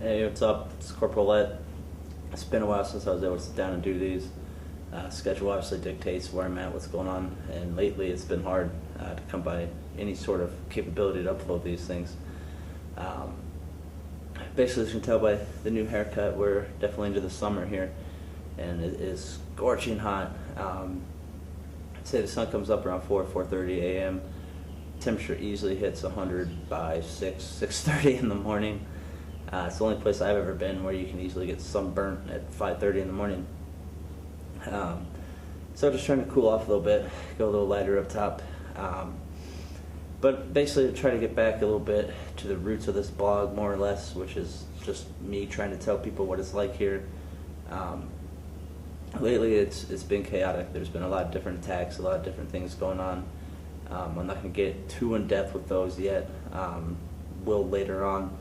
Hey, what's up? It's Corporal Lett. It's been a while since I was able to sit down and do these. Schedule obviously dictates where I'm at, what's going on, and lately it's been hard to come by any sort of capability to upload these things. Basically, as you can tell by the new haircut, we're definitely into the summer here, and it is scorching hot. I'd say the sun comes up around 4:30 a.m. Temperature easily hits 100 by 6:30 in the morning. It's the only place I've ever been where you can easily get sunburnt at 5:30 in the morning. So just trying to cool off a little bit, go a little lighter up top. But basically to try to get back a little bit to the roots of this blog, more or less, which is just me trying to tell people what it's like here. Lately it's been chaotic. There's been a lot of different attacks, a lot of different things going on. I'm not going to get too in depth with those yet. Will later on.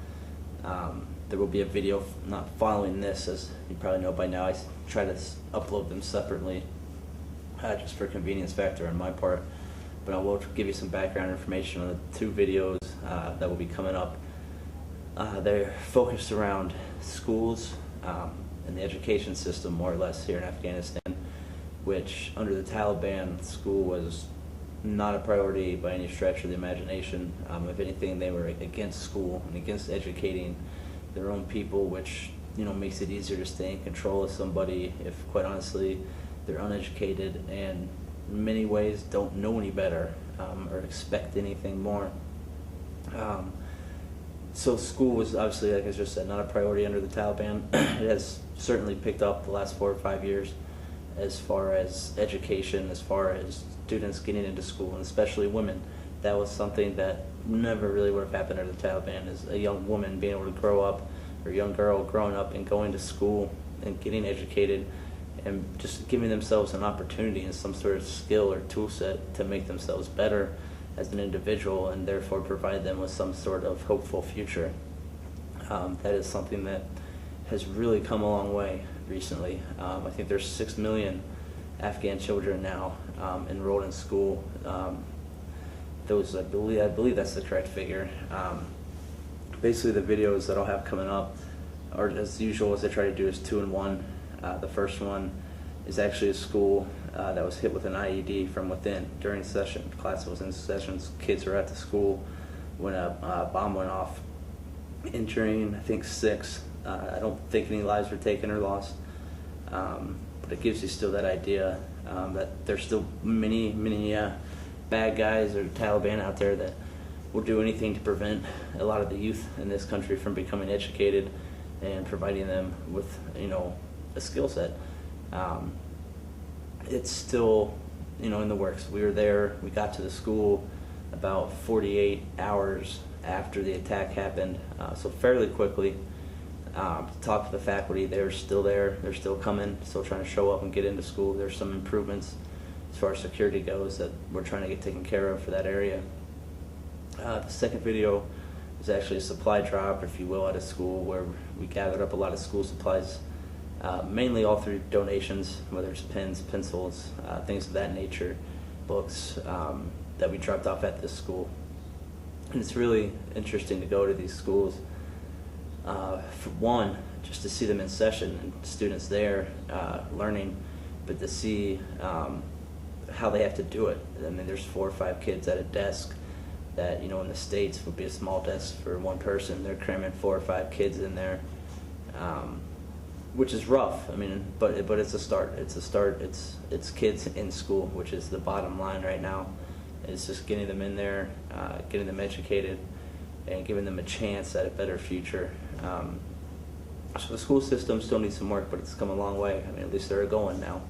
There will be a video not following this, as you probably know by now. I try to upload them separately, just for convenience factor on my part. But I will give you some background information on the two videos that will be coming up. They're focused around schools and the education system, more or less, here in Afghanistan, which under the Taliban, school was not a priority by any stretch of the imagination. If anything, they were against school and against educating their own people, which makes it easier to stay in control of somebody if, quite honestly, they're uneducated and in many ways don't know any better or expect anything more. So school was obviously, like I just said, not a priority under the Taliban. It has certainly picked up the last 4 or 5 years as far as education, as far as students getting into school, and especially women. That was something that never really would have happened under the Taliban, is a young woman being able to grow up, or a young girl growing up and going to school and getting educated and just giving themselves an opportunity and some sort of skill or tool set to make themselves better as an individual, and therefore provide them with some sort of hopeful future. That is something that has really come a long way recently. I think there's 6 million Afghan children now enrolled in school. I believe that's the correct figure. Basically, the videos that I'll have coming up are, as usual, as I try to do, is 2 in 1. The first one is actually a school that was hit with an IED from within during session. Class was in sessions, kids were at the school when a bomb went off, injuring, I think, 6. I don't think any lives were taken or lost, but it gives you still that idea that there's still many bad guys or Taliban out there that will do anything to prevent a lot of the youth in this country from becoming educated and providing them with a skill set. It's still in the works. We were there, we got to the school about 48 hours after the attack happened, so fairly quickly. Talked to the faculty, they're still there, they're still coming, still trying to show up and get into school. There's some improvements as far as security goes that we're trying to get taken care of for that area. The second video is actually a supply drop, if you will, at a school where we gathered up a lot of school supplies, mainly all through donations, whether it's pens, pencils, things of that nature, books, that we dropped off at this school. And it's really interesting to go to these schools, for one, just to see them in session and students there learning, but to see how they have to do it. I mean, there's 4 or 5 kids at a desk that in the States would be a small desk for one person. They're cramming 4 or 5 kids in there, which is rough. I mean, but it's a start. It's a start. It's kids in school, which is the bottom line right now. It's just getting them in there, getting them educated, and giving them a chance at a better future. So the school system still needs some work, but it's come a long way. I mean, at least they're going now.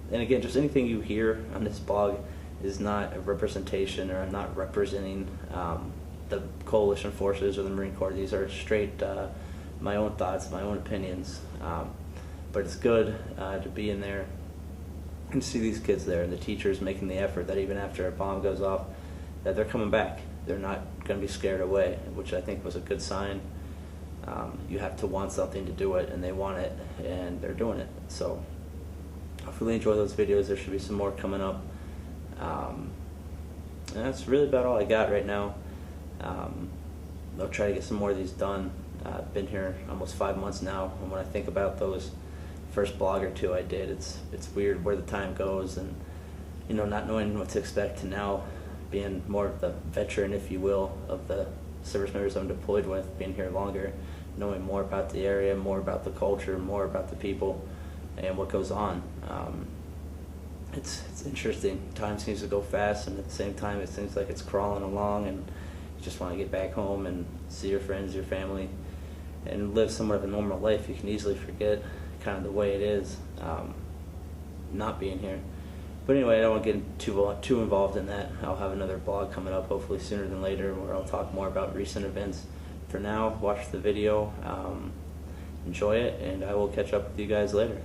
And again, just anything you hear on this blog is not a representation, or I'm not representing the coalition forces or the Marine Corps. These are straight my own thoughts, my own opinions. But it's good to be in there and see these kids there, and the teachers making the effort that even after a bomb goes off, that they're coming back. They're not going to be scared away, which I think was a good sign. You have to want something to do it, and they want it, and they're doing it. So hopefully enjoy those videos. There should be some more coming up. And that's really about all I got right now. I'll try to get some more of these done. I've been here almost 5 months now, and when I think about those first blog or two I did, it's weird where the time goes, and not knowing what to expect to now being more of the veteran, if you will, of the service members I'm deployed with, being here longer, knowing more about the area, more about the culture, more about the people, and what goes on. It's interesting. Time seems to go fast, and at the same time it seems like it's crawling along, and you just want to get back home and see your friends, your family, and live somewhat of a normal life. You can easily forget kind of the way it is not being here. But anyway, I don't want to get too involved in that. I'll have another blog coming up hopefully sooner than later where I'll talk more about recent events. For now, watch the video, enjoy it, and I will catch up with you guys later.